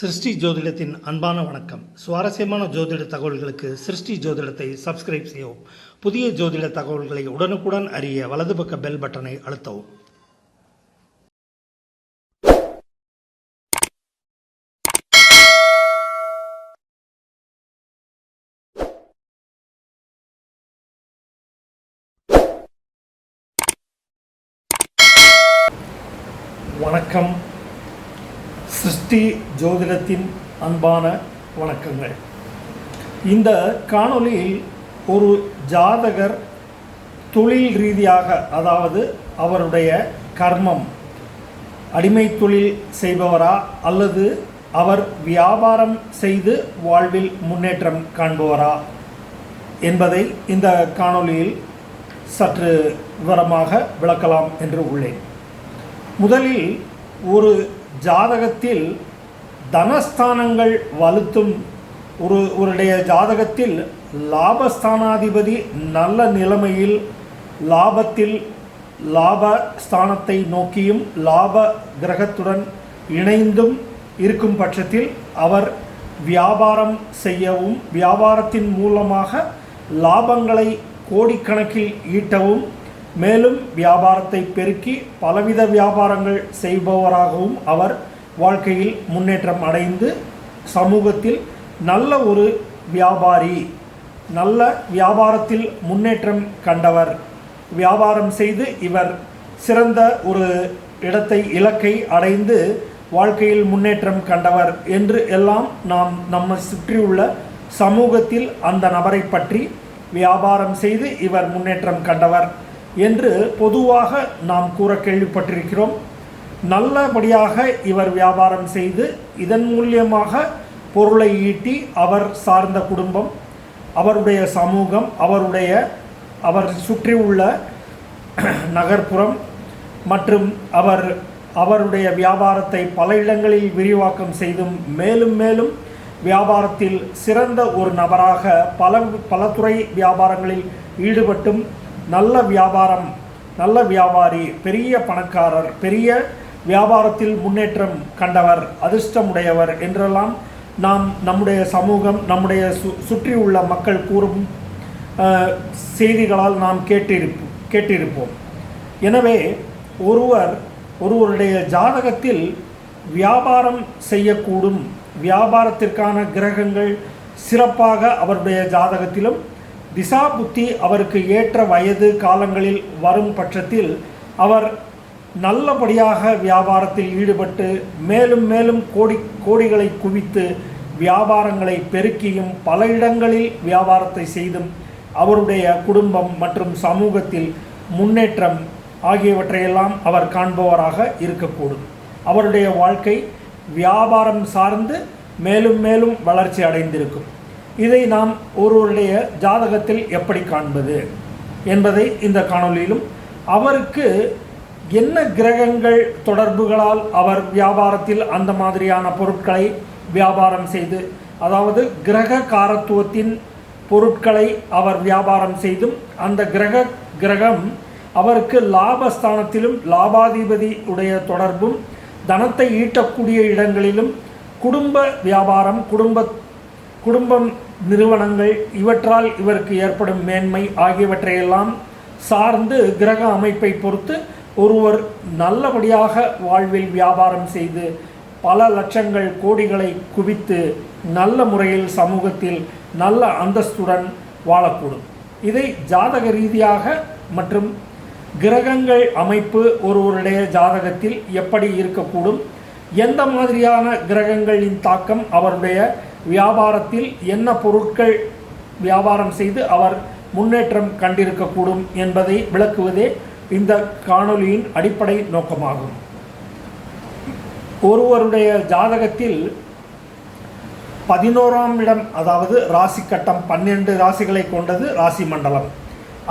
சிருஷ்டி ஜோதிடத்தின் அன்பான வணக்கம். சுவாரஸ்யமான ஜோதிட தகவல்களுக்கு சிருஷ்டி ஜோதிடத்தை சப்ஸ்கிரைப் செய்யவும். புதிய ஜோதிட தகவல்களை உடனுக்குடன் அறிய வலது பக்க பெல் பட்டனை அழுத்தவும். வணக்கம். சிருஷ்டி ஜோதிடத்தின் அன்பான வணக்கங்கள். இந்த காணொளியில் ஒரு ஜாதகர் தொழில் ரீதியாக, அதாவது அவருடைய கர்மம், அடிமை தொழில் செய்பவரா அல்லது அவர் வியாபாரம் செய்து வாழ்வில் முன்னேற்றம் காண்பவரா என்பதை இந்த காணொளியில் சற்று விவரமாக விளக்கலாம் என்று உள்ளேன். முதலில் ஒரு ஜாதகத்தில் தனஸ்தானங்கள் வலுத்தும் ஒருடைய ஜாதகத்தில் லாபஸ்தானாதிபதி நல்ல நிலைமையில் லாபத்தில் லாபஸ்தானத்தை நோக்கியும் லாப கிரகத்துடன் இணைந்தும் இருக்கும் பட்சத்தில் அவர் வியாபாரம் செய்யவும் வியாபாரத்தின் மூலமாக லாபங்களை கோடிக்கணக்கில் ஈட்டவும் மேலும் வியாபாரத்தை பெருக்கி பலவித வியாபாரங்கள் செய்பவராகவும் அவர் வாழ்க்கையில் முன்னேற்றம் அடைந்து சமூகத்தில் நல்ல ஒரு வியாபாரி, நல்ல வியாபாரத்தில் முன்னேற்றம் கண்டவர், வியாபாரம் செய்து இவர் சிறந்த ஒரு இடத்தை இலக்கை அடைந்து வாழ்க்கையில் முன்னேற்றம் கண்டவர் என்று எல்லாம் நாம் நம்மை சுற்றியுள்ள சமூகத்தில் அந்த நபரை பற்றி வியாபாரம் செய்து இவர் முன்னேற்றம் கண்டவர் என்று பொதுவாக நாம் கூற கேள்விப்பட்டிருக்கிறோம். நல்லபடியாக இவர் வியாபாரம் செய்து இதன் மூலியமாக பொருளை ஈட்டி அவர் சார்ந்த குடும்பம், அவருடைய சமூகம், அவர் சுற்றியுள்ள நகர்ப்புறம் மற்றும் அவருடைய வியாபாரத்தை பல இடங்களில் விரிவாக்கம் செய்தும் மேலும் மேலும் வியாபாரத்தில் சிறந்த ஒரு நபராக பல துறை வியாபாரங்களில் ஈடுபட்டும் நல்ல வியாபாரம், நல்ல வியாபாரி, பெரிய பணக்காரர், பெரிய வியாபாரத்தில் முன்னேற்றம் கண்டவர், அதிர்ஷ்டமுடையவர் என்றெல்லாம் நாம் நம்முடைய சமூகம், நம்முடைய சுற்றியுள்ள மக்கள் கூறும் செய்திகளால் நாம் கேட்டிருப்போம். எனவே ஒருவருடைய ஜாதகத்தில் வியாபாரம் செய்யக்கூடும், வியாபாரத்திற்கான கிரகங்கள் சிறப்பாக அவருடைய ஜாதகத்திலும் திசா புத்தி அவருக்கு ஏற்ற வயது காலங்களில் வரும் பட்சத்தில் அவர் நல்லபடியாக வியாபாரத்தில் ஈடுபட்டு மேலும் மேலும் கோடிகளை குவித்து வியாபாரங்களை பெருக்கியும் பல இடங்களில் வியாபாரத்தை செய்தும் அவருடைய குடும்பம் மற்றும் சமூகத்தில் முன்னேற்றம் ஆகியவற்றையெல்லாம் அவர் காண்பவராக இருக்கக்கூடும். அவருடைய வாழ்க்கை வியாபாரம் சார்ந்து மேலும் மேலும் வளர்ச்சி அடைந்திருக்கும். இதை நாம் ஒருவருடைய ஜாதகத்தில் எப்படி காண்பது என்பதை இந்த காணொளியிலும், அவருக்கு என்ன கிரகங்கள் தொடர்புகளால் அவர் வியாபாரத்தில் அந்த மாதிரியான பொருட்களை வியாபாரம் செய்து, அதாவது கிரக காரத்துவத்தின் பொருட்களை அவர் வியாபாரம் செய்தும் அந்த கிரகம் அவருக்கு லாபஸ்தானத்திலும் லாபாதிபதி உடைய தொடர்பும் தனத்தை ஈட்டக்கூடிய இடங்களிலும் குடும்ப வியாபாரம், குடும்பம் நிறுவனங்கள் இவற்றால் இவருக்கு ஏற்படும் மேன்மை ஆகியவற்றையெல்லாம் சார்ந்து கிரக அமைப்பை பொறுத்து ஒருவர் நல்லபடியாக வாழ்வில் வியாபாரம் செய்து பல லட்சங்கள் கோடிகளை குவித்து நல்ல முறையில் சமூகத்தில் நல்ல அந்தஸ்துடன் வாழக்கூடும். இதை ஜாதக ரீதியாக மற்றும் கிரகங்கள் அமைப்பு ஒருவருடைய ஜாதகத்தில் எப்படி இருக்கக்கூடும், எந்த மாதிரியான கிரகங்களின் தாக்கம் அவருடைய வியாபாரத்தில் என்ன பொருட்கள் வியாபாரம் செய்து அவர் முன்னேற்றம் கண்டிருக்கக்கூடும் என்பதை விளக்குவதே இந்த காணொளியின் அடிப்படை நோக்கமாகும். ஒருவருடைய ஜாதகத்தில் 11ஆம் இடம், அதாவது ராசி கட்டம் 12 ராசிகளை கொண்டது ராசி மண்டலம்.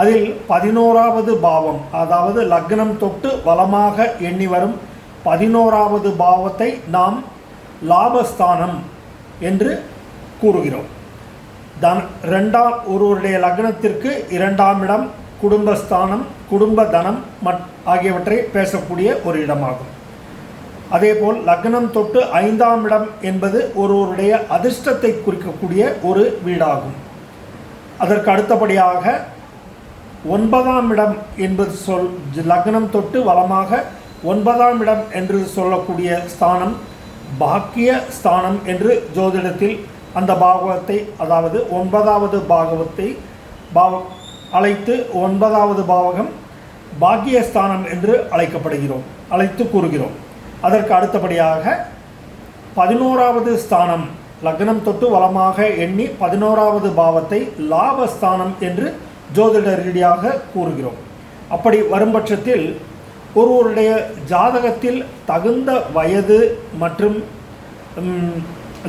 அதில் 11வது பாவம், அதாவது லக்னம் தொட்டு வலமாக எண்ணி வரும் 11வது பாவத்தை நாம் லாபஸ்தானம் என்று கூறுகிறோம். ஒருவருடைய லக்னத்திற்கு 2ஆம் இடம் குடும்பஸ்தானம், குடும்ப தனம் ஆகியவற்றை பேசக்கூடிய ஒரு இடமாகும். அதேபோல் லக்னம் தொட்டு 5ஆம் இடம் என்பது ஒருவருடைய அதிர்ஷ்டத்தை குறிக்கக்கூடிய ஒரு வீடாகும். அதற்கு அடுத்தபடியாக 9ஆம் இடம் என்பது லக்னம் தொட்டு வலமாக 9ஆம் இடம் என்று சொல்லக்கூடிய ஸ்தானம் பாக்கிய ஸ்தானம் என்று ஜோதிடத்தில் அந்த பாகவத்தை, அதாவது 9வது பாகவத்தை அழைத்து 9வது பாவகம் பாக்கியஸ்தானம் என்று அழைத்து கூறுகிறோம். அதற்கு அடுத்தபடியாக 11வது ஸ்தானம் லக்னம் தொட்டு வலமாக எண்ணி 11வது பாவத்தை லாபஸ்தானம் என்று ஜோதிட ரீதியாக கூறுகிறோம். அப்படி வரும்பட்சத்தில் ஒருவருடைய ஜாதகத்தில் தகுந்த வயது மற்றும்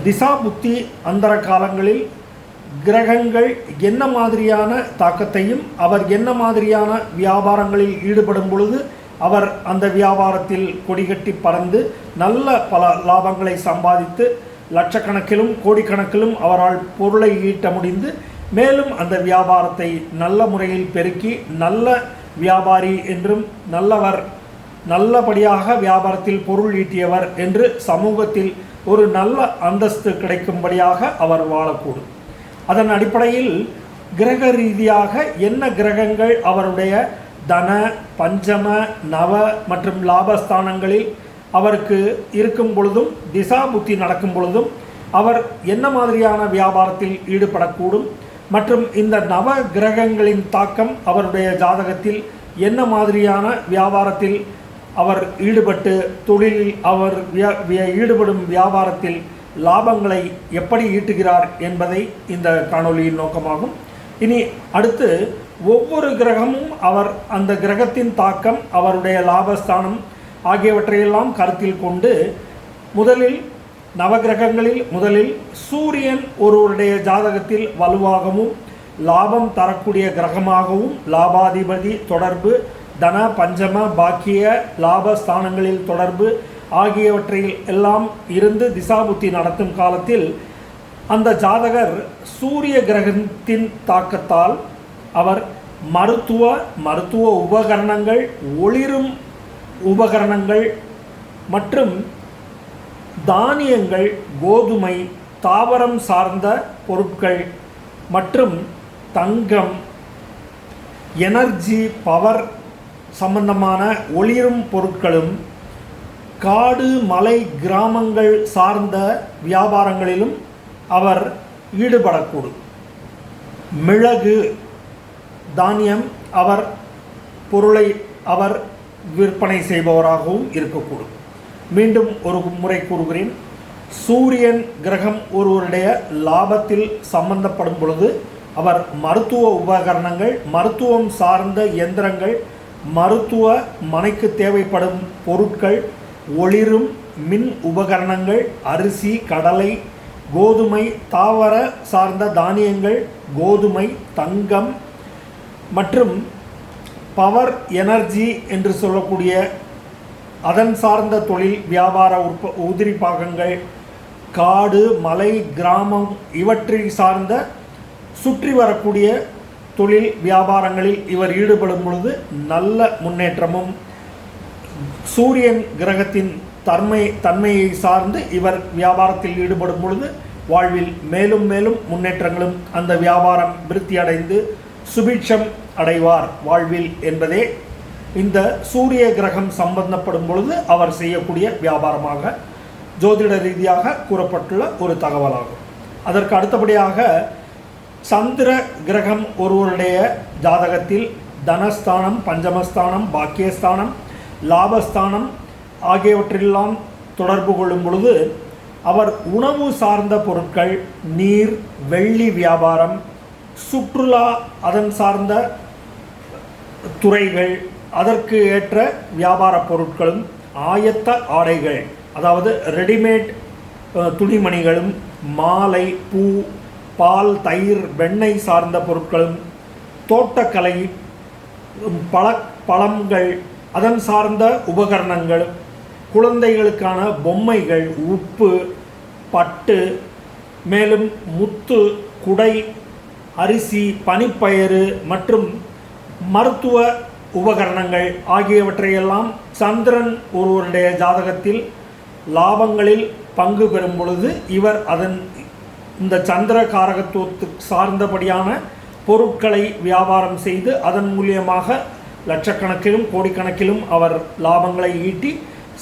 திசா புத்தி அந்தர காலங்களில் கிரகங்கள் என்ன மாதிரியான தாக்கத்தையும் அவர் என்ன மாதிரியான வியாபாரங்களில் ஈடுபடும் பொழுது அவர் அந்த வியாபாரத்தில் கொடிகட்டி பறந்து நல்ல பல லாபங்களை சம்பாதித்து லட்சக்கணக்கிலும் கோடிக்கணக்கிலும் அவரால் பொருளை ஈட்ட முடிந்து மேலும் அந்த வியாபாரத்தை நல்ல முறையில் பெருக்கி நல்ல வியாபாரி என்றும் நல்லபடியாக வியாபாரத்தில் பொருள் ஈட்டியவர் என்று சமூகத்தில் ஒரு நல்ல அந்தஸ்து கிடைக்கும்படியாக அவர் வாழக்கூடும். அதன் அடிப்படையில் கிரக ரீதியாக என்ன கிரகங்கள் அவருடைய தன பஞ்சம நவ மற்றும் லாபஸ்தானங்களில் அவருக்கு இருக்கும் பொழுதும் திசா புத்தி நடக்கும் பொழுதும் அவர் என்ன மாதிரியான வியாபாரத்தில் ஈடுபடக்கூடும் மற்றும் இந்த நவ கிரகங்களின் தாக்கம் அவருடைய ஜாதகத்தில் என்ன மாதிரியான வியாபாரத்தில் அவர் ஈடுபட்டு தொழிலில் அவர் ஈடுபடும் வியாபாரத்தில் லாபங்களை எப்படி ஈட்டுகிறார் என்பதை இந்த காணொளியின் நோக்கமாகும். இனி அடுத்து ஒவ்வொரு கிரகமும் அந்த கிரகத்தின் தாக்கம் அவருடைய லாபஸ்தானம் ஆகியவற்றையெல்லாம் கருத்தில் கொண்டு முதலில் சூரியன் ஒருவருடைய ஜாதகத்தில் வலுவாகவும் லாபம் தரக்கூடிய கிரகமாகவும் லாபாதிபதி தொடர்பு தன பஞ்சம பாக்கிய லாபஸ்தானங்களில் தொடர்பு ஆகியவற்றில் எல்லாம் இருந்து திசாபுத்தி நடத்தும் காலத்தில் அந்த ஜாதகர் சூரிய கிரகத்தின் தாக்கத்தால் அவர் மருத்துவ உபகரணங்கள், ஒளிரும் உபகரணங்கள் மற்றும் தானியங்கள், கோதுமை, தாவரம் சார்ந்த பொருட்கள் மற்றும் தங்கம், எனர்ஜி, பவர் சம்பந்தமான ஒளிரும் பொருட்களும், காடு மலை கிராமங்கள் சார்ந்த வியாபாரங்களிலும் அவர் ஈடுபடக்கூடும். மிளகு தானியம் பொருளை அவர் விற்பனை செய்பவராகவும் இருக்கக்கூடும். மீண்டும் ஒரு முறை கூறுகிறேன், சூரியன் கிரகம் ஒருவருடைய லாபத்தில் சம்பந்தப்படும் பொழுது அவர் மருத்துவ உபகரணங்கள், மருத்துவம் சார்ந்த இயந்திரங்கள், மருத்துவ மனைக்கு தேவைப்படும் பொருட்கள், ஒளிரும் மின் உபகரணங்கள், அரிசி, கடலை, கோதுமை, தாவர சார்ந்த தானியங்கள், கோதுமை, தங்கம் மற்றும் பவர் எனர்ஜி என்று சொல்லக்கூடிய அதன் சார்ந்த தொழில் வியாபார உதிரி பாகங்கள், காடு மலை கிராமம் இவற்றை சார்ந்த சுற்றி வரக்கூடிய தொழில் வியாபாரங்களில் இவர் ஈடுபடும் பொழுது நல்ல முன்னேற்றமும், சூரியன் கிரகத்தின் தன்மையை சார்ந்து இவர் வியாபாரத்தில் ஈடுபடும் பொழுது வாழ்வில் மேலும் மேலும் முன்னேற்றங்களும் அந்த வியாபாரம் விருத்தி அடைந்து சுபிட்சம் அடைவார் வாழ்வில் என்பதே இந்த சூரிய கிரகம் சம்பந்தப்படும் பொழுது அவர் செய்யக்கூடிய வியாபாரமாக ஜோதிட ரீதியாக கூறப்பட்டுள்ள ஒரு தகவலாகும். அதற்கு அடுத்தபடியாக சந்திர கிரகம் ஒருவருடைய ஜாதகத்தில் தனஸ்தானம், பஞ்சமஸ்தானம், பாக்கியஸ்தானம், லாபஸ்தானம் ஆகியவற்றெல்லாம் தொடர்பு கொள்ளும் பொழுது அவர் உணவு சார்ந்த பொருட்கள், நீர், வெள்ளி வியாபாரம், சுற்றுலா அதன் சார்ந்த துறைகள், அதற்கு ஏற்ற வியாபார பொருட்களும், ஆயத்த ஆடைகள் அதாவது ரெடிமேட் துணிமணிகளும், மாலை, பூ, பால், தயிர், வெண்ணெய் சார்ந்த பொருட்களும், தோட்டக்கலை, பழங்கள் அதன் சார்ந்த உபகரணங்கள், குழந்தைகளுக்கான பொம்மைகள், உப்பு, பட்டு, மேலும் முத்து, குடை, அரிசி, பனிப்பயிறு மற்றும் மருத்துவ உபகரணங்கள் ஆகியவற்றையெல்லாம் சந்திரன் ஒருவருடைய ஜாதகத்தில் லாபங்களில் பங்கு பெறும் பொழுது இவர் அதன் இந்த சந்திர காரகத்துவத்துக்கு சார்ந்தபடியான பொருட்களை வியாபாரம் செய்து அதன் மூலியமாக லட்சக்கணக்கிலும் கோடிக்கணக்கிலும் அவர் லாபங்களை ஈட்டி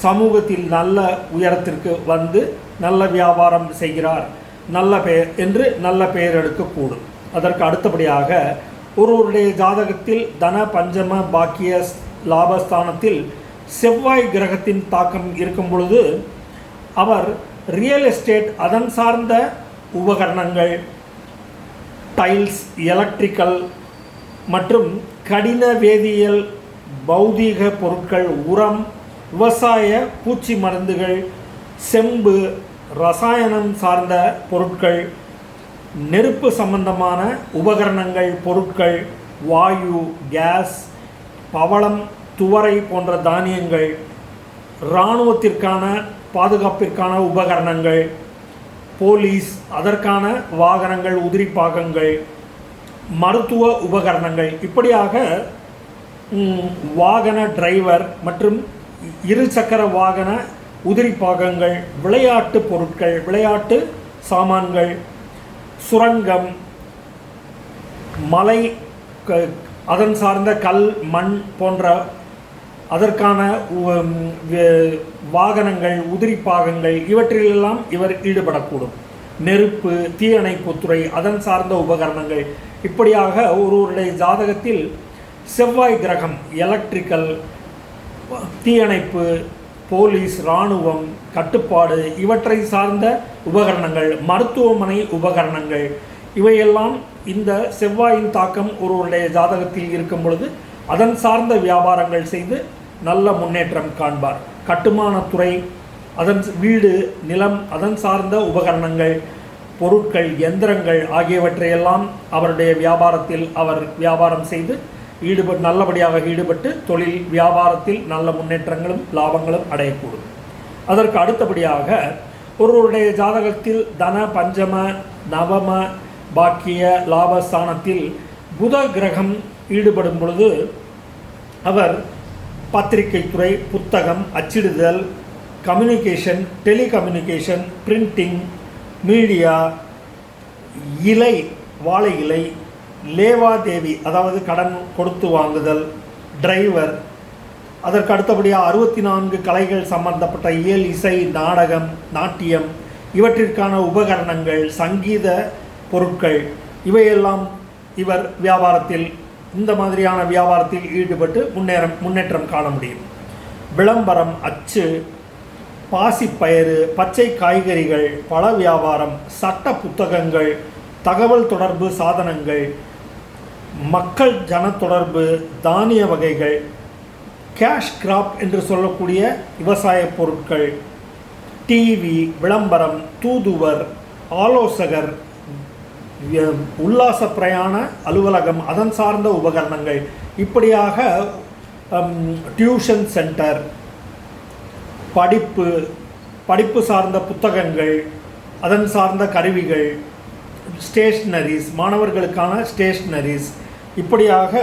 சமூகத்தில் நல்ல உயரத்திற்கு வந்து நல்ல வியாபாரம் செய்கிறார், நல்ல பெயர் என்று நல்ல பெயர் எடுக்கக்கூடும். அதற்கு அடுத்தபடியாக ஒருவருடைய ஜாதகத்தில் தன பஞ்சம பாக்கிய லாபஸ்தானத்தில் செவ்வாய் கிரகத்தின் தாக்கம் இருக்கும் பொழுது அவர் ரியல் எஸ்டேட் அதன் சார்ந்த உபகரணங்கள், டைல்ஸ், எலக்ட்ரிக்கல் மற்றும் கடின வேதியியல், பௌதீக பொருட்கள், உரம், விவசாய பூச்சி மருந்துகள், செம்பு, ரசாயனம் சார்ந்த பொருட்கள், நெருப்பு சம்பந்தமான உபகரணங்கள், பொருட்கள், வாயு, கேஸ், பவளம், துவரை போன்ற தானியங்கள், இராணுவத்திற்கான பாதுகாப்பிற்கான உபகரணங்கள், போலீஸ் அதற்கான வாகனங்கள், உதிரி பாகங்கள், மருத்துவ உபகரணங்கள், இப்படியாக வாகன டிரைவர் மற்றும் இருசக்கர வாகன உதிரி பாகங்கள், விளையாட்டு பொருட்கள், விளையாட்டு சாமான்கள், சுரங்கம், மலை அதன் சார்ந்த கல், மண் போன்ற அதற்கான வாகனங்கள், உதிரி பாகங்கள், இவற்றிலெல்லாம் இவர் ஈடுபடக்கூடும். நெருப்பு, தீயணைப்புத்துறை அதன் சார்ந்த உபகரணங்கள், இப்படியாக ஒருவருடைய ஜாதகத்தில் செவ்வாய் கிரகம் எலக்ட்ரிக்கல், தீயணைப்பு, போலீஸ், இராணுவம், கட்டுப்பாடு இவற்றை சார்ந்த உபகரணங்கள், மருத்துவமனை உபகரணங்கள், இவையெல்லாம் இந்த செவ்வாயின் தாக்கம் ஒருவருடைய ஜாதகத்தில் இருக்கும் பொழுது அதன் சார்ந்த வியாபாரங்கள் செய்து நல்ல முன்னேற்றம் காண்பார். கட்டுமானத்துறை, அதன் வீடு, நிலம் அதன் சார்ந்த உபகரணங்கள், பொருட்கள், எந்திரங்கள் ஆகியவற்றையெல்லாம் அவருடைய வியாபாரத்தில் அவர் வியாபாரம் செய்து நல்லபடியாக ஈடுபட்டு தொழில் வியாபாரத்தில் நல்ல முன்னேற்றங்களும் லாபங்களும் அடையக்கூடும். அதற்கு அடுத்தபடியாக ஒருவருடைய ஜாதகத்தில் தன பஞ்சம நவம பாக்கிய லாபஸ்தானத்தில் புத கிரகம் ஈடுபடும் பொழுது அவர் பத்திரிகை துறை, புத்தகம், அச்சிடுதல், கம்யூனிகேஷன், டெலிகம்யூனிகேஷன், பிரிண்டிங், மீடியா, இலை, வாழை இலை, லேவாதேவி அதாவது கடன் கொடுத்து வாங்குதல், டிரைவர், அதற்கு அடுத்தபடியாக 64 கலைகள் சம்பந்தப்பட்ட இயல், இசை, நாடகம், நாட்டியம் இவற்றிற்கான உபகரணங்கள், சங்கீத பொருட்கள் இவையெல்லாம் இவர் வியாபாரத்தில் இந்த மாதிரியான வியாபாரத்தில் ஈடுபட்டு முன்னேற்றம் காண முடியும். விளம்பரம், அச்சு, பாசிப்பயிறு, பச்சை காய்கறிகள், பழ வியாபாரம், சட்ட புத்தகங்கள், தகவல் தொடர்பு சாதனங்கள், மக்கள் ஜன தொடர்பு, தானிய வகைகள், கேஷ் கிராப் என்று சொல்லக்கூடிய விவசாய பொருட்கள், டிவி, விளம்பரம், தூதுவர், ஆலோசகர், உல்லாச பிரயாண அலுவலகம் அதன் சார்ந்த உபகரணங்கள், இப்படியாக டியூஷன் சென்டர், படிப்பு சார்ந்த புத்தகங்கள், அதன் சார்ந்த கருவிகள், ஸ்டேஷ்னரிஸ், மாணவர்களுக்கான ஸ்டேஷ்னரிஸ், இப்படியாக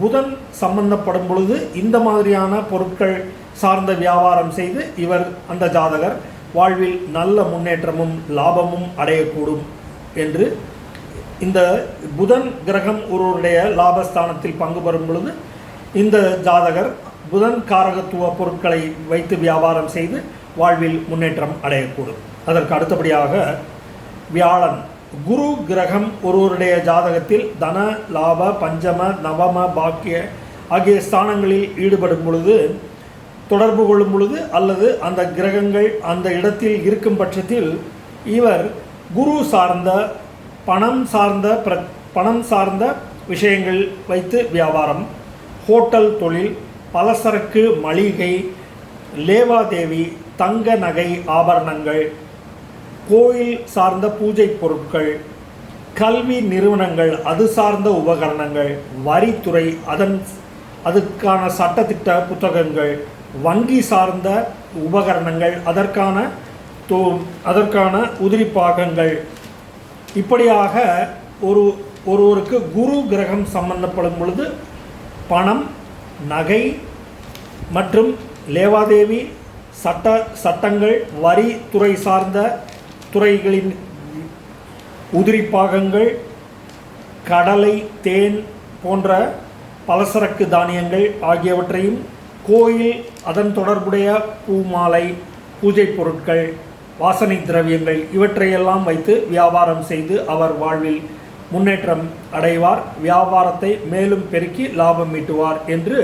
புதன் சம்பந்தப்படும் பொழுது இந்த மாதிரியான பொருட்கள் சார்ந்த வியாபாரம் செய்து இவர் அந்த ஜாதகர் வாழ்வில் நல்ல முன்னேற்றமும் லாபமும் அடையக்கூடும் என்று இந்த புதன் கிரகம் ஒருவருடைய லாபஸ்தானத்தில் பங்கு பெறும் பொழுது இந்த ஜாதகர் புதன் காரகத்துவ பொருட்களை வைத்து வியாபாரம் செய்து வாழ்வில் முன்னேற்றம் அடையக்கூடும். அதற்கு அடுத்தபடியாக வியாழன், குரு கிரகம் ஒருவருடைய ஜாதகத்தில் தன, லாப, பஞ்சம, நவம, பாக்கிய ஆகிய ஸ்தானங்களில் ஈடுபடும் பொழுது, தொடர்பு கொள்ளும் பொழுது அல்லது அந்த கிரகங்கள் அந்த இடத்தில் இருக்கும் பட்சத்தில் இவர் குரு சார்ந்த பணம் சார்ந்த விஷயங்கள் வைத்து வியாபாரம், ஹோட்டல் தொழில், பலசரக்கு மளிகை, லேவாதேவி, தங்க நகை ஆபரணங்கள், கோயில் சார்ந்த பூஜை பொருட்கள், கல்வி நிறுவனங்கள் அது சார்ந்த உபகரணங்கள், வரித்துறை அதுக்கான சட்டத்திட்ட புத்தகங்கள், வங்கி சார்ந்த உபகரணங்கள், அதற்கான உதிரி பாகங்கள், இப்படியாக ஒருவருக்கு குரு கிரகம் சம்பந்தப்படும் பொழுது பணம், நகை மற்றும் லேவாதேவி சட்டங்கள், வரி துறை சார்ந்த துறைகளின் உதிரிப்பாகங்கள், கடலை, தேன் போன்ற பலசரக்கு தானியங்கள் ஆகியவற்றையும், கோயில், அதன் தொடர்புடைய பூமாலை, பூஜை பொருட்கள், வாசனை திரவியங்கள் இவற்றையெல்லாம் வைத்து வியாபாரம் செய்து அவர் வாழ்வில் முன்னேற்றம் அடைவார், வியாபாரத்தை மேலும் பெருக்கி லாபம் ஈட்டுவார் என்று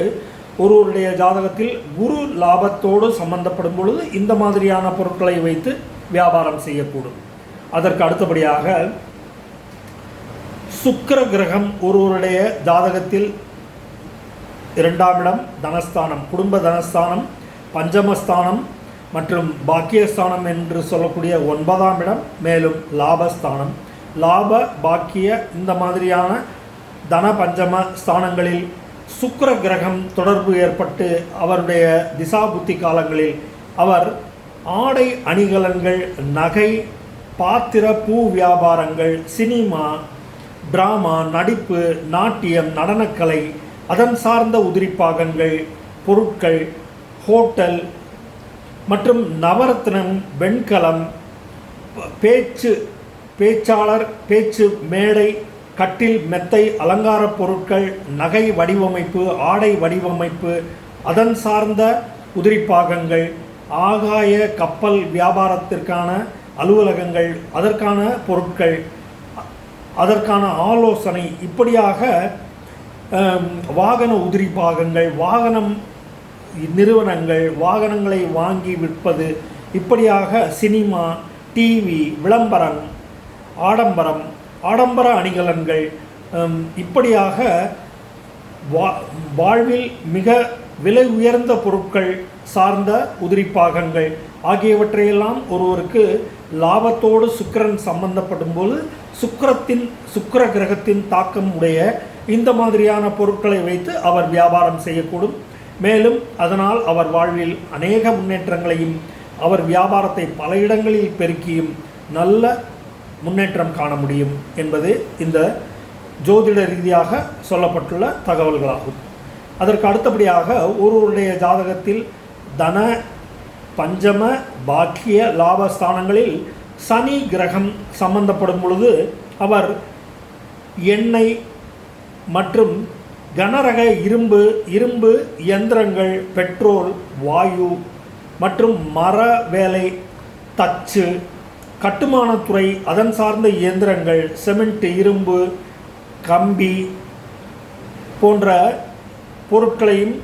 ஒருவருடைய ஜாதகத்தில் குரு லாபத்தோடு சம்பந்தப்படும் பொழுது இந்த மாதிரியான பொருட்களை வைத்து வியாபாரம் செய்யக்கூடும். அதற்கு அடுத்தபடியாக சுக்கிர கிரகம் ஒருவருடைய ஜாதகத்தில் 2ஆம் இடம் தனஸ்தானம், குடும்ப தனஸ்தானம், பஞ்சமஸ்தானம் மற்றும் பாக்கியஸ்தானம் என்று சொல்லக்கூடிய 9ஆம் இடம், மேலும் லாபஸ்தானம், லாப பாக்கிய இந்த மாதிரியான தன பஞ்சம ஸ்தானங்களில் சுக்கிர கிரகம் தொடர்பு ஏற்பட்டு அவருடைய திசா புத்தி காலங்களில் அவர் ஆடை அணிகலன்கள், நகை, பாத்திர, பூ வியாபாரங்கள், சினிமா, டிராமா, நடிப்பு, நாட்டியம், நடனக்கலை, அதன் சார்ந்த உதிரிப்பாகங்கள், பொருட்கள், ஹோட்டல் மற்றும் நவரத்னம், வெண்கலம், பேச்சாளர், பேச்சு மேடை, கட்டில், மெத்தை, அலங்கார பொருட்கள், நகை வடிவமைப்பு, ஆடை வடிவமைப்பு, அதன் சார்ந்த உதிரிப்பாகங்கள், ஆகாய கப்பல் வியாபாரத்திற்கான அலுவலகங்கள், அதற்கான பொருட்கள், அதற்கான ஆலோசனை, இப்படியாக வாகன உதிரிப்பாகங்கள், வாகனம் நிறுவனங்கள், வாகனங்களை வாங்கி விற்பது, இப்படியாக சினிமா, டிவி, விளம்பரம், ஆடம்பர அணிகலன்கள், இப்படியாக வாழ்வில் மிக விலை உயர்ந்த பொருட்கள் சார்ந்த உதிரிப்பாகங்கள் ஆகியவற்றையெல்லாம் ஒருவருக்கு லாபத்தோடு சுக்கிரன் சம்பந்தப்படும் போது சுக்கிர கிரகத்தின் தாக்கம் உடைய இந்த மாதிரியான பொருட்களை வைத்து அவர் வியாபாரம் செய்யக்கூடும். மேலும் அதனால் அவர் வாழ்வில் அநேக முன்னேற்றங்களையும் அவர் வியாபாரத்தை பல இடங்களில் பெருக்கியும் நல்ல முன்னேற்றம் காண முடியும் என்பது இந்த ஜோதிட ரீதியாக சொல்லப்பட்டுள்ள தகவல்களாகும். அதற்கு அடுத்தபடியாக ஒருவருடைய ஜாதகத்தில் தன பஞ்சம பாக்கிய லாபஸ்தானங்களில் சனி கிரகம் சம்பந்தப்படும் பொழுது அவர் எண்ணெய் மற்றும் கனரக இரும்பு இயந்திரங்கள், பெட்ரோல், வாயு மற்றும் மர வேலை, தச்சு, கட்டுமானத்துறை, அதன் சார்ந்த இயந்திரங்கள், சிமெண்ட், இரும்பு, கம்பி போன்ற பொருட்களையும்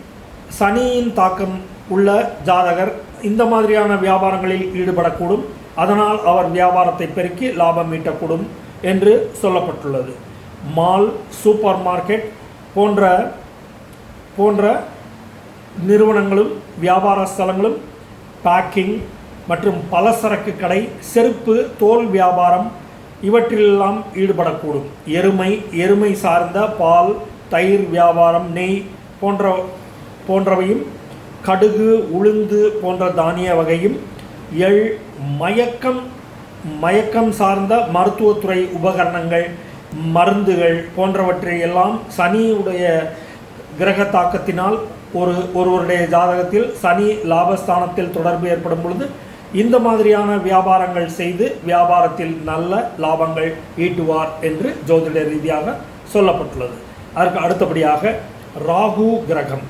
சனியின் தாக்கம் உள்ள ஜாதகர் இந்த மாதிரியான வியாபாரங்களில் ஈடுபடக்கூடும். அதனால் அவர் வியாபாரத்தை பெருக்கி லாபம் ஈட்டக்கூடும் என்று சொல்லப்பட்டுள்ளது. மால், சூப்பர் மார்க்கெட் போன்ற நிறுவனங்களும் வியாபார ஸ்தலங்களும், பேக்கிங் மற்றும் பலசரக்கு கடை, செருப்பு, தோல் வியாபாரம் இவற்றிலெல்லாம் ஈடுபடக்கூடும். எருமை சார்ந்த பால், தயிர் வியாபாரம், நெய் போன்றவையும், கடுகு, உளுந்து போன்ற தானிய வகையும், எள், மயக்கம் சார்ந்த மருத்துவத்துறை உபகரணங்கள், மருந்துகள் போன்றவற்றையெல்லாம் சனியுடைய கிரக தாக்கத்தினால் ஒருவருடைய ஜாதகத்தில் சனி லாபஸ்தானத்தில் தொடர்பு ஏற்படும் பொழுது இந்த மாதிரியான வியாபாரங்கள் செய்து வியாபாரத்தில் நல்ல லாபங்கள் ஈட்டுவார் என்று ஜோதிட ரீதியாக சொல்லப்பட்டுள்ளது. அதற்கு அடுத்தபடியாக ராகு கிரகம்.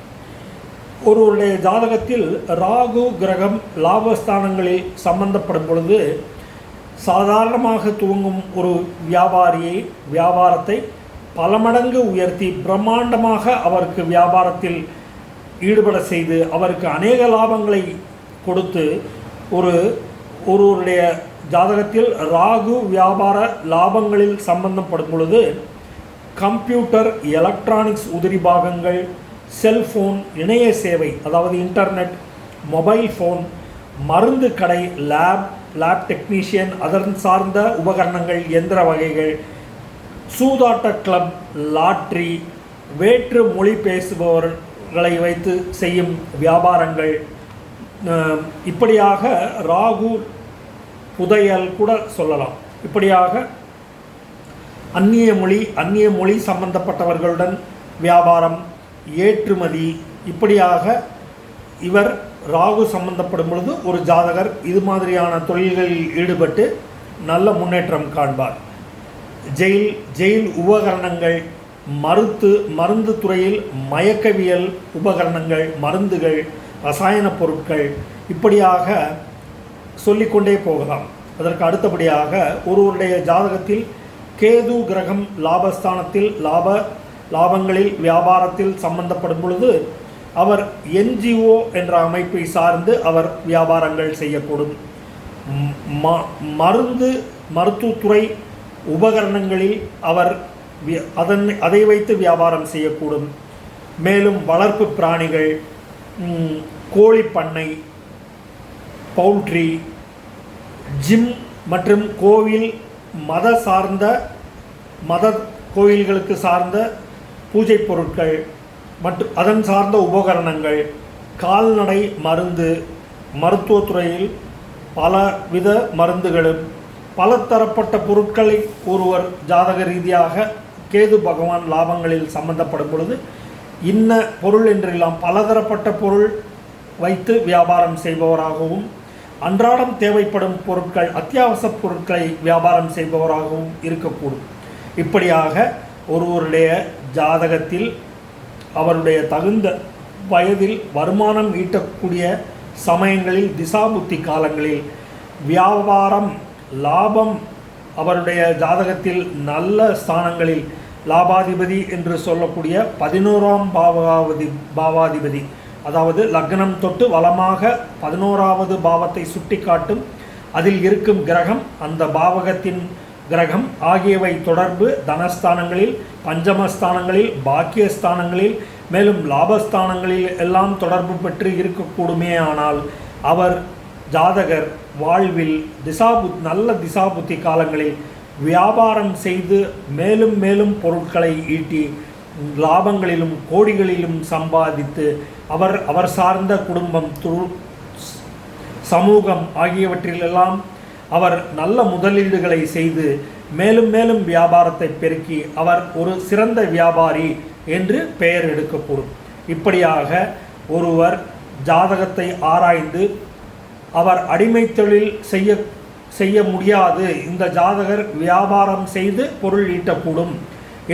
ஒருவருடைய ஜாதகத்தில் ராகு கிரகம் லாபஸ்தானங்களில் சம்பந்தப்படும் பொழுது சாதாரணமாக துவங்கும் ஒரு வியாபாரத்தை பல மடங்கு உயர்த்தி பிரம்மாண்டமாக அவருக்கு வியாபாரத்தில் ஈடுபட செய்து அவருக்கு அநேக லாபங்களை கொடுத்து ஒருவருடைய ஜாதகத்தில் ராகு வியாபார லாபங்களில் சம்பந்தப்படும் பொழுது கம்ப்யூட்டர், எலக்ட்ரானிக்ஸ் உதிரி பாகங்கள், செல்ஃபோன், இணைய சேவை அதாவது இன்டர்நெட், மொபைல் ஃபோன், மருந்து கடை, லேப் டெக்னீஷியன், அதன் சார்ந்த உபகரணங்கள், எந்திர வகைகள், சூதாட்ட கிளப், லாட்ரி, வேற்று மொழி பேசுபவர்களை வைத்து செய்யும் வியாபாரங்கள், இப்படியாக ராகு புதையல் கூட சொல்லலாம். இப்படியாக அந்நிய மொழி சம்பந்தப்பட்டவர்களுடன் வியாபாரம், ஏற்றுமதி, இப்படியாக இவர் ராகு சம்பந்தப்படும் பொழுது ஒரு ஜாதகர் இது மாதிரியான தொழில்களில் ஈடுபட்டு நல்ல முன்னேற்றம் காண்பார். ஜெயில் உபகரணங்கள், மருந்து துறையில் மயக்கவியல் உபகரணங்கள், மருந்துகள், ரசாயன பொருட்கள், இப்படியாக சொல்லிக்கொண்டே போகலாம். அதற்கு அடுத்தபடியாக ஒருவருடைய ஜாதகத்தில் கேது கிரகம் லாபஸ்தானத்தில் லாபங்களில் வியாபாரத்தில் சம்பந்தப்படும் பொழுது அவர் என்ஜிஓ என்ற அமைப்பை சார்ந்து அவர் வியாபாரங்கள் செய்யக்கூடும். மருத்துவத்துறை உபகரணங்களில் அவர் அதை வைத்து வியாபாரம் செய்யக்கூடும். மேலும் வளர்ப்பு பிராணிகள், கோழி பண்ணை, பவுல்ட்ரி, ஜிம் மற்றும் கோவில் மத கோயில்களுக்கு சார்ந்த பூஜை பொருட்கள் மற்றும் அதன் சார்ந்த உபகரணங்கள், கால்நடை மருத்துவத்துறையில் பலவித மருந்துகளும் பலதரப்பட்ட பொருட்களை ஒருவர் ஜாதக ரீதியாக கேது பகவான் லாபங்களில் சம்பந்தப்படும் பொழுது இன்ன பொருள் என்றெல்லாம் பலதரப்பட்ட பொருள் வைத்து வியாபாரம் செய்பவராகவும், அன்றாடம் தேவைப்படும் பொருட்கள், அத்தியாவசிய பொருட்களை வியாபாரம் செய்பவராகவும் இருக்கக்கூடும். இப்படியாக ஒருவருடைய ஜாதகத்தில் அவருடைய தகுந்த வயதில் வருமானம் ஈட்டக்கூடிய சமயங்களில், திசாபுத்தி காலங்களில் வியாபாரம் லாபம் அவருடைய ஜாதகத்தில் நல்ல ஸ்தானங்களில் லாபாதிபதி என்று சொல்லக்கூடிய 11ஆம் பாவாதிபதி, அதாவது லக்னம் தொட்டு வலமாக 11வது பாவத்தை சுட்டி காட்டும் அதில் இருக்கும் கிரகம், அந்த பாவகத்தின் கிரகம் ஆகியவை தொடர்பு தனஸ்தானங்களில், பஞ்சமஸ்தானங்களில், பாக்கியஸ்தானங்களில், மேலும் லாபஸ்தானங்களில் எல்லாம் தொடர்பு பெற்று இருக்கக்கூடுமே. ஆனால் அவர் ஜாதகர் வாழ்வில் நல்ல திசாபுத்தி காலங்களில் வியாபாரம் செய்து மேலும் மேலும் பொருட்களை ஈட்டி லாபங்களிலும் கோடிகளிலும் சம்பாதித்து அவர் சார்ந்த குடும்பம், சமூகம் ஆகியவற்றிலெல்லாம் அவர் நல்ல முதலீடுகளை செய்து மேலும் மேலும் வியாபாரத்தை பெருக்கி அவர் ஒரு சிறந்த வியாபாரி என்று பெயர் எடுக்கக்கூடும். இப்படியாக ஒருவர் ஜாதகத்தை ஆராய்ந்து அவர் அடிமை தொழில் செய்ய முடியாது, இந்த ஜாதகர் வியாபாரம் செய்து பொருள் ஈட்டக்கூடும்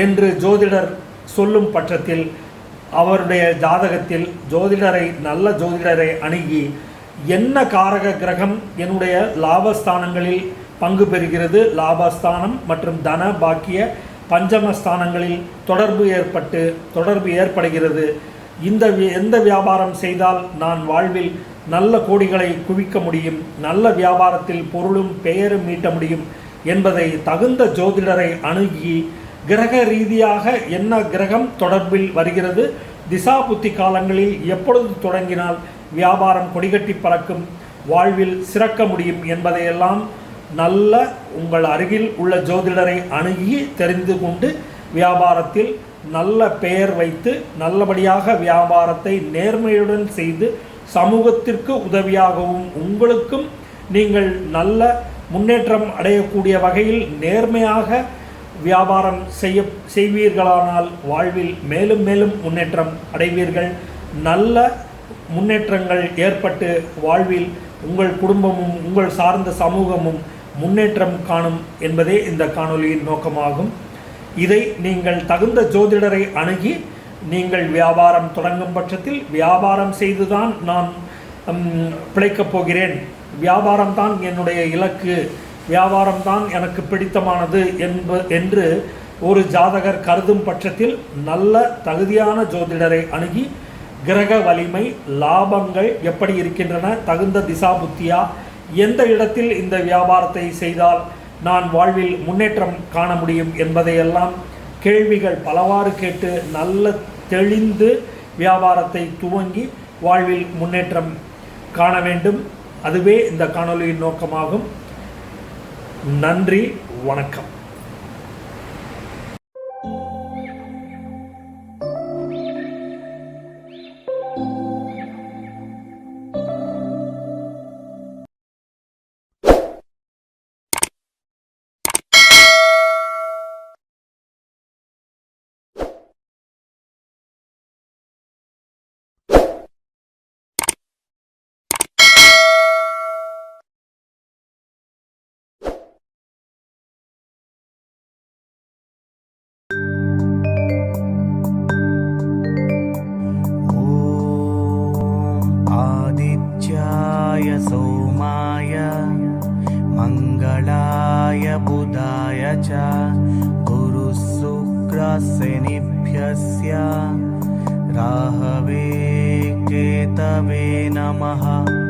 என்று ஜோதிடர் சொல்லும் பட்சத்தில் அவருடைய ஜாதகத்தில் நல்ல ஜோதிடரை அணுகி என்ன காரக கிரகம் என்னுடைய லாபஸ்தானங்களில் பங்கு பெறுகிறது, லாபஸ்தானம் மற்றும் தன பாக்கிய பஞ்சமஸ்தானங்களில் தொடர்பு ஏற்படுகிறது, எந்த வியாபாரம் செய்தால் நான் வாழ்வில் நல்ல கோடிகளை குவிக்க முடியும், நல்ல வியாபாரத்தில் பொருளும் பெயரும் ஈட்ட முடியும் என்பதை தகுந்த ஜோதிடரை அணுகி கிரக ரீதியாக என்ன கிரகம் தொடர்பில் வருகிறது, திசா புத்தி காலங்களில் எப்பொழுது தொடங்கினால் வியாபாரம் கொடிகட்டி பறக்கும், வாழ்வில் சிறக்க முடியும் என்பதையெல்லாம் நல்ல உங்கள் அருகில் உள்ள ஜோதிடரை அணுகி தெரிந்து கொண்டு வியாபாரத்தில் நல்ல பெயர் வைத்து நல்லபடியாக வியாபாரத்தை நேர்மையுடன் செய்து சமூகத்திற்கு உதவியாகவும் உங்களுக்கும் நீங்கள் நல்ல முன்னேற்றம் அடையக்கூடிய வகையில் நேர்மையாக வியாபாரம் செய்வீர்களானால் வாழ்வில் மேலும் மேலும் முன்னேற்றம் அடைவீர்கள். நல்ல முன்னேற்றங்கள் ஏற்பட்டு வாழ்வில் உங்கள் குடும்பமும் உங்கள் சார்ந்த சமூகமும் முன்னேற்றம் காணும் என்பதே இந்த காணொளியின் நோக்கமாகும். இதை நீங்கள் தகுந்த ஜோதிடரை அணுகி நீங்கள் வியாபாரம் தொடங்கும் பட்சத்தில் வியாபாரம் செய்துதான் நான் பிழைக்கப் போகிறேன், வியாபாரம்தான் என்னுடைய இலக்கு, வியாபாரம்தான் எனக்கு பிடித்தமானது என்று ஒரு ஜாதகர் கருதும் பட்சத்தில் நல்ல தகுதியான ஜோதிடரை அணுகி கிரக வலிமை, லாபங்கள் எப்படி இருக்கின்றன, தகுந்த திசா புத்தியா, எந்த இடத்தில் இந்த வியாபாரத்தை செய்தால் நான் வாழ்வில் முன்னேற்றம் காண முடியும் என்பதையெல்லாம் கேள்விகள் பலவாறு கேட்டு நல்ல தெளிந்து வியாபாரத்தை துவங்கி வாழ்வில் முன்னேற்றம் காண வேண்டும். அதுவே இந்த காணொளியின் நோக்கமாகும். நன்றி, வணக்கம். शनिभ्यस्य राहवे केतवे नमः।